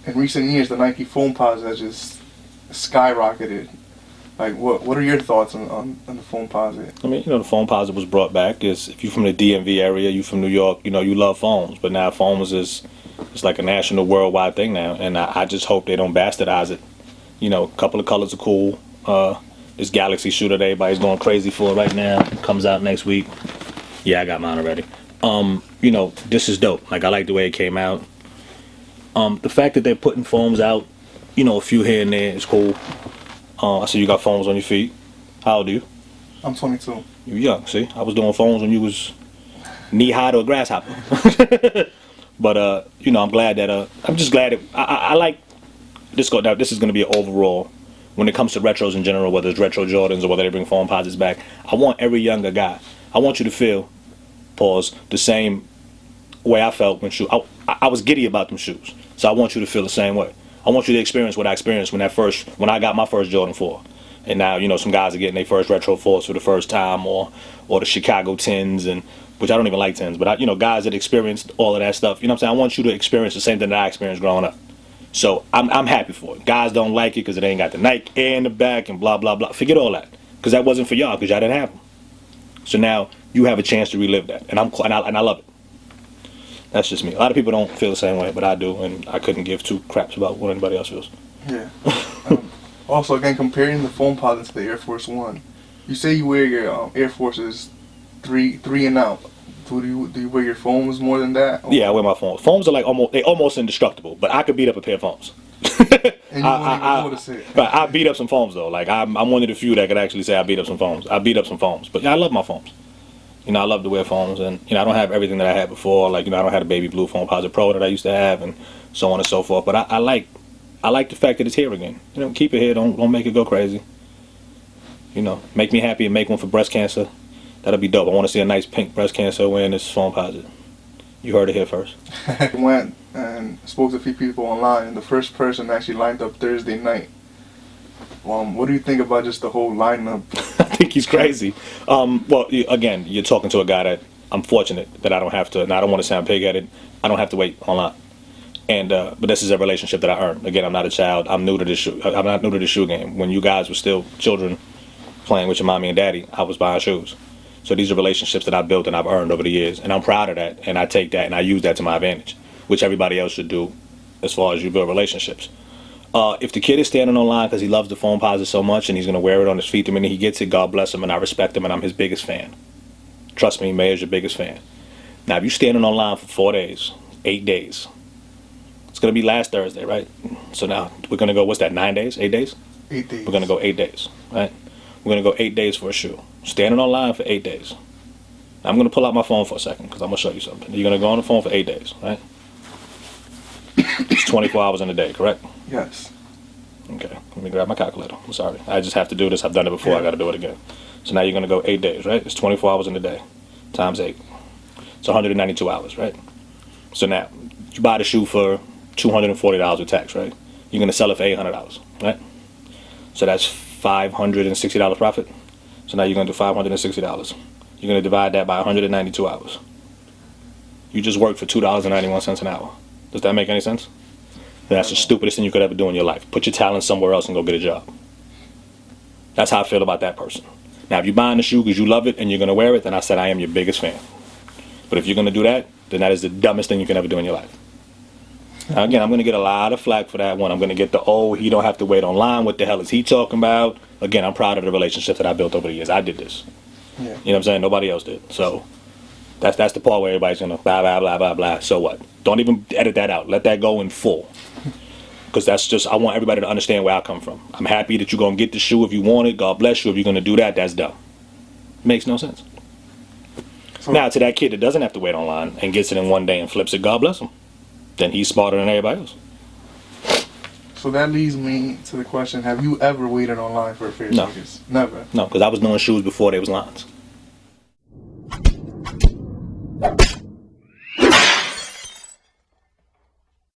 in recent years, the Nike Foamposites has just skyrocketed. Like, what are your thoughts on the Foamposite? I mean, the Foamposite was brought back. If you're from the DMV area, you from New York, you love foams. But now foams is it's like a national, worldwide thing now. And I just hope they don't bastardize it. A couple of colors are cool. This Galaxy shoe that everybody's going crazy for right now comes out next week. Yeah, I got mine already. This is dope. Like, I like the way it came out. The fact that they're putting foams out, a few here and there is cool. I see you got foams on your feet. How old are you? I'm 22. You young, see? I was doing foams when you was knee-high to a grasshopper. But, I'm glad that, I'm just glad that, I like, this is going to be an overall, when it comes to retros in general, whether it's retro Jordans or whether they bring Foamposites back, I want every younger guy, I want you to feel, pause, the same way I felt when I was giddy about them shoes. So I want you to feel the same way. I want you to experience what I experienced when I got my first Jordan 4. And now, some guys are getting their first retro 4s for the first time, or the Chicago 10s, and which I don't even like 10s, but guys that experienced all of that stuff. You know what I'm saying? I want you to experience the same thing that I experienced growing up. So I'm happy for it. Guys don't like it because it ain't got the Nike Air in the back and blah, blah, blah. Forget all that, because that wasn't for y'all, because y'all didn't have them. So now you have a chance to relive that, and I love it. That's just me. A lot of people don't feel the same way, but I do, and I couldn't give two craps about what anybody else feels. Yeah. Also, again, comparing the Foamposite to the Air Force One, you say you wear your Air Forces three and out. Do you wear your foams more than that? Or? Yeah, I wear my foams. Foams are like almost indestructible, but I could beat up a pair of foams. And you won't even notice it. Right, I beat up some foams though. Like I'm one of the few that could actually say I beat up some foams. I beat up some foams, but yeah, I love my foams. I love to wear foams, and I don't have everything that I had before. Like I don't have the baby blue Foamposite Pro that I used to have, and so on and so forth. But I like the fact that it's here again. Keep it here. Don't make it go crazy. Make me happy and make one for breast cancer. That'll be dope. I want to see a nice pink breast cancer wearing this Foamposite. You heard it here first. I went and spoke to a few people online, and the first person actually lined up Thursday night. What do you think about just the whole lineup? I think he's crazy. Well, again, you're talking to a guy that I'm fortunate that I don't have to, and I don't want to sound pig-headed, I don't have to wait online. And but this is a relationship that I earned. Again, I'm not a child. I'm not new to the shoe game. When you guys were still children playing with your mommy and daddy, I was buying shoes. So these are relationships that I've built and I've earned over the years, and I'm proud of that, and I take that and I use that to my advantage, which everybody else should do as far as you build relationships. If the kid is standing on line because he loves the Foamposite so much and he's going to wear it on his feet the minute he gets it, God bless him, and I respect him, and I'm his biggest fan. Trust me, Mayor's your biggest fan. Now, if you're standing on line for 4 days, 8 days, it's going to be last Thursday, right? So now we're going to go, what's that, 9 days, 8 days? 8 days. We're going to go 8 days, right? We're going to go 8 days for a shoe. Standing on line for 8 days. Now, I'm going to pull out my phone for a second because I'm going to show you something. You're going to go on the phone for 8 days, right? It's 24 hours in a day, correct? Yes. Okay, let me grab my calculator. I'm sorry. I just have to do this. I've done it before. I got to do it again. So now you're going to go 8 days, right? It's 24 hours in a day times 8. It's 192 hours, right? So now you buy the shoe for $240 with tax, right? You're going to sell it for $800, right? So that's $560 profit. So now you're going to do $560. You're going to divide that by 192 hours. You just worked for $2.91 an hour. Does that make any sense? That's the stupidest thing you could ever do in your life. Put your talent somewhere else and go get a job. That's how I feel about that person. Now, if you're buying the shoe because you love it and you're going to wear it, then I said I am your biggest fan. But if you're going to do that, then that is the dumbest thing you can ever do in your life. Now, again, I'm going to get a lot of flack for that one. I'm going to get he don't have to wait online. What the hell is he talking about? Again, I'm proud of the relationship that I built over the years. I did this. Yeah. You know what I'm saying? Nobody else did. So that's the part where everybody's going to blah, blah, blah, blah, blah. So what? Don't even edit that out. Let that go in full. Because that's just, I want everybody to understand where I come from. I'm happy that you're going to get the shoe if you want it. God bless you. If you're going to do that, that's dumb. Makes no sense. So, now, to that kid that doesn't have to wait online and gets it in one day and flips it, God bless him. Then he's smarter than everybody else. So that leads me to the question, have you ever waited online for a pair of sneakers? Never? No, because I was doing shoes before there was lines.